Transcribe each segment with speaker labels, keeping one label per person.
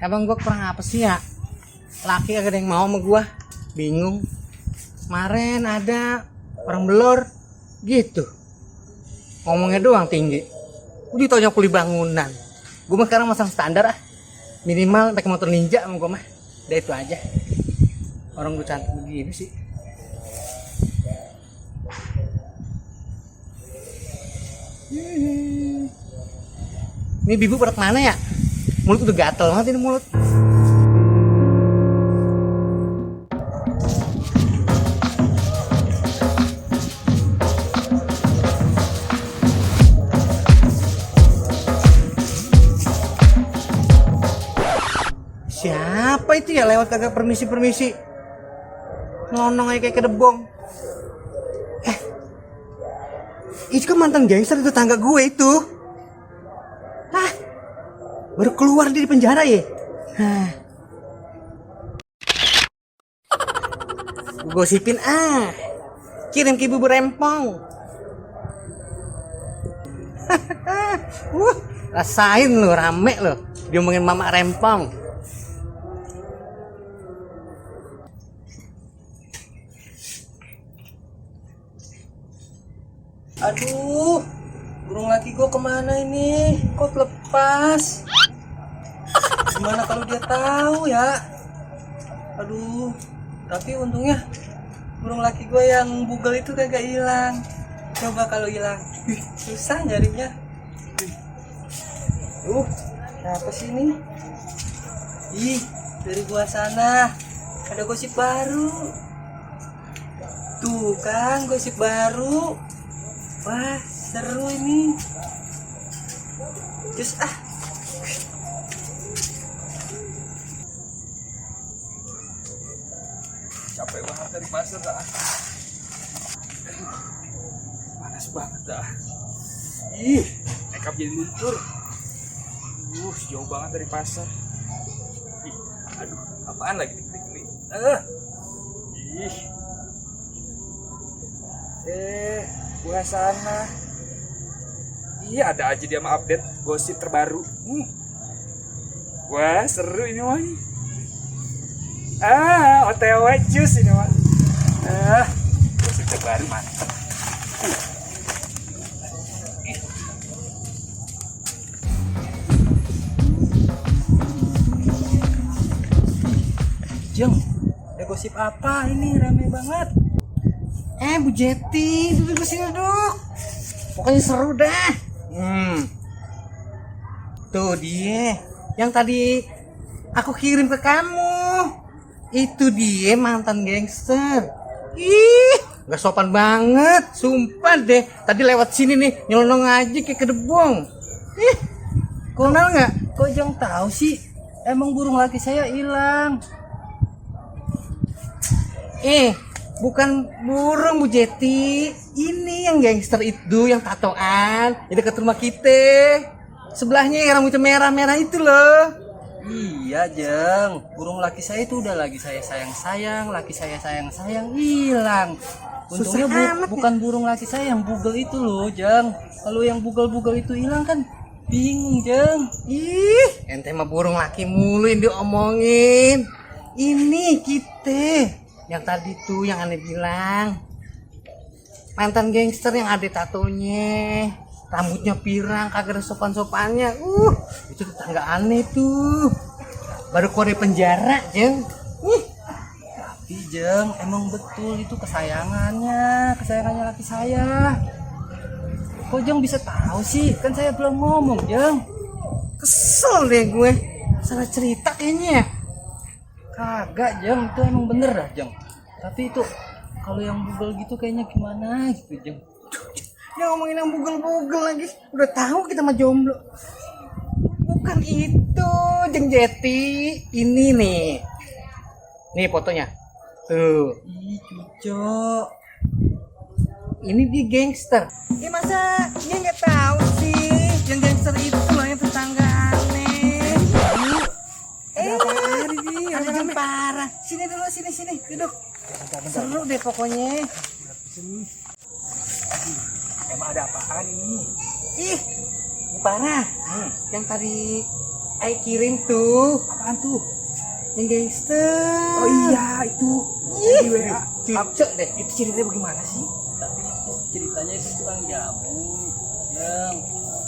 Speaker 1: Emang gue kurang apa sih ya? Laki agak ada yang mau sama gue. Bingung. Kemarin ada orang belor gitu. Ngomongnya doang tinggi. Udah taunya kuli bangunan. Gue mah sekarang masang standar ah. Minimal pakai motor ninja sama gue mah. Udah itu aja. Orang gue cantik begini sih. Ini bibu berat mana ya? Mulut udah gatel banget ini mulut. Siapa itu ya lewat kagak permisi-permisi? Nonong aja kayak kedebong. Itu kan mantan gangster itu tangga gue itu. Hah? Baru keluar dari penjara ya? Hah. Gue gosipin ah. Kirim ke ibu rempong. Rasain lo rame lo. Diomongin mama rempong. Aduh, burung laki gue kemana ini? Kok lepas? Gimana kalau dia tahu ya? Aduh, tapi untungnya burung laki gue yang bugel itu kagak hilang. Coba kalau hilang, susah nyarinya. Apa sih ini? Ih, dari gua sana ada gosip baru. Tuh kan gosip baru. Wah, seru ini. Cus ah.
Speaker 2: Capek banget dari pasar dah. Panas banget dah. Ih, makeup jadi luntur. Jauh banget dari pasar. Ih, aduh, apaan lagi nih? Ih. Gua sana. Iya, ada aja dia mah update gosip terbaru. Wah, seru ini mah. OTW cus ini mah. Gosip terbaru mantap.
Speaker 1: Jeng, ada gosip apa ini rame banget? Bu Jeti, duduk sini duduk. Pokoknya seru dah. Tuh dia, yang tadi aku kirim ke kamu. Itu dia mantan gangster. Ih, gak sopan banget, sumpah deh. Tadi lewat sini nih, nyelonong aja kayak kedebong. Ih, kenal nggak?
Speaker 3: Kok Jeng tahu sih? Emang burung laki saya hilang.
Speaker 1: Bukan burung Bu Jeti. Ini yang gangster itu, yang tatoan di dekat rumah kita. Sebelahnya yang rambutnya merah-merah itu loh.
Speaker 3: Iya Jeng, burung laki saya itu udah lagi saya sayang-sayang, laki saya sayang-sayang hilang. Untungnya bukan burung laki saya yang bugel itu loh Jeng. Kalau yang bugel-bugel itu hilang kan bingung Jeng.
Speaker 1: Ih, ente mah burung laki mulu yang diomongin. Ini kita yang tadi tuh yang aneh bilang, mantan gangster yang ada tatonya, rambutnya pirang, kagak ada sopan-sopannya. Itu tetangga aneh tuh, baru keluar dari penjara Jeng.
Speaker 3: Tapi Jeng, emang betul itu kesayangannya laki saya. Kok Jeng bisa tahu sih? Kan saya belum ngomong Jeng.
Speaker 1: Kesel deh gue, salah cerita kayaknya.
Speaker 3: Kagak Jeng, itu emang bener dah Jeng. Tapi itu kalau yang bugel gitu kayaknya gimana gitu Jeng.
Speaker 1: Dia ngomongin yang bugel-bugel lagi. Udah tahu kita mah jomblo. Bukan itu Jeng Jeti. Ini nih. Nih fotonya. Tuh.
Speaker 3: Ih cucok.
Speaker 1: Ini dia gangster. Masa dia nggak tahu sih? Yang gangster itu loh yang tetangga aneh. Ada yang parah. Sini dulu, sini duduk. Seru deh pokoknya.
Speaker 2: Emang ada apaan ini?
Speaker 1: Ih, parah. Yang tadi Ay kirim tuh.
Speaker 2: Apaan tuh?
Speaker 1: Yang gangster.
Speaker 2: Oh iya, itu. Di WA.
Speaker 1: Cucok deh.
Speaker 2: Itu ceritanya bagaimana sih?
Speaker 3: Tapi itu ceritanya itu tukang jamu. Jeng,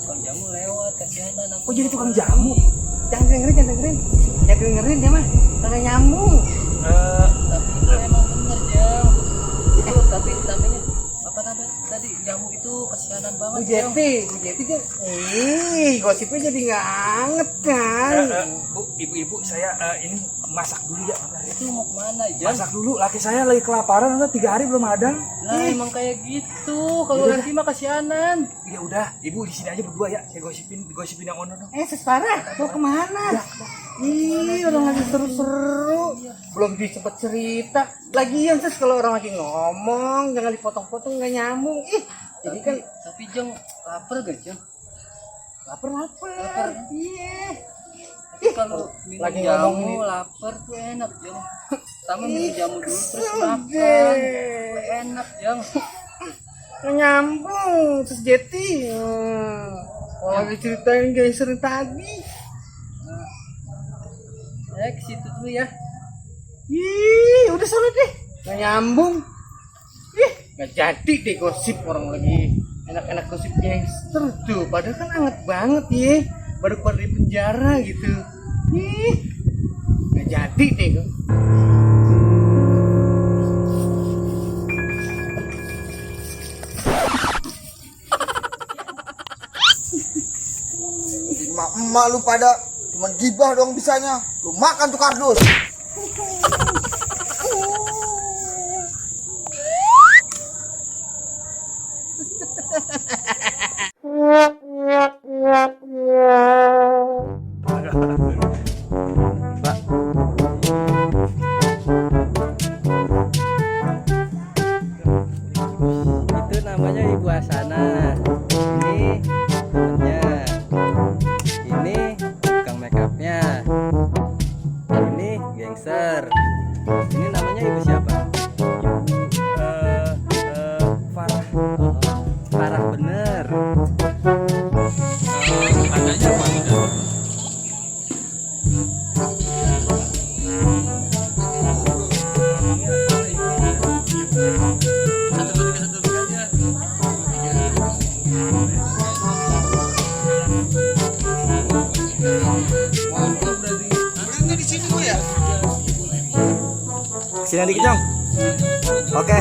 Speaker 3: tukang jamu lewat kasihanan aku.
Speaker 2: Oh jadi tukang jamu?
Speaker 1: Jangan dengerin, jangan dengerin. Jangan dengerin dia mah. Karena nyambung.
Speaker 3: Tapi itu emang bener Jeng. Itu tapi namanya apa namanya tadi jamu itu kasihanan
Speaker 1: Bu
Speaker 3: banget Jeng.
Speaker 1: Jeti kan. Gosipnya jadi nggak anget kan.
Speaker 2: Bu, ibu-ibu saya ini masak dulu ya.
Speaker 3: Itu mau kemana Jeng?
Speaker 2: Masak dulu, laki saya lagi kelaparan, udah 3 hari belum ada.
Speaker 3: Lah emang kayak gitu. Kalau
Speaker 2: Udah.
Speaker 3: lagi mah kasihanan.
Speaker 2: Ya udah, ibu di sini aja berdua ya. Saya gosipin yang ono dong.
Speaker 1: Sesparah, mau kemana? Ih, orang lagi seru-seru. Belum disempet cerita. Lagian ses kalau orang lagi ngomong jangan dipotong-potong nggak nyambung. Ih, jadi kan
Speaker 3: Tapi Jeng lapar gak Jeng?
Speaker 1: lapar. Iya.
Speaker 3: Tapi kalau minum
Speaker 1: lagi ngomong ini.
Speaker 3: jamu lapar tuh enak Jeng. Sama minum jamu dulu terus
Speaker 1: Udah.
Speaker 3: makan. Tuh enak Jeng.
Speaker 1: Nggak nyambung, ses Jeti. Kalau lagi ceritain gangster tadi.
Speaker 3: Saya ke situ dulu ya.
Speaker 1: Ih, udah sana deh. Nggak nyambung. Ih, nggak jadi deh gosip orang lagi enak-enak gosip gangster tuh. Padahal kan anget banget ya. Baru keluar dari penjara gitu. Ih, nggak jadi deh.
Speaker 4: Emak lu pada cuman gibah dong bisanya. Lu makan tuh kardus.
Speaker 3: Itu namanya Ibu Asana. Ini temennya. Ini tukang makeupnya. Ini gangster. Ini namanya Ibu siapa?
Speaker 2: Farah.
Speaker 3: Oh, parah bener.
Speaker 2: Tandanya apa tidak?
Speaker 4: Sini dikit dong. Oke.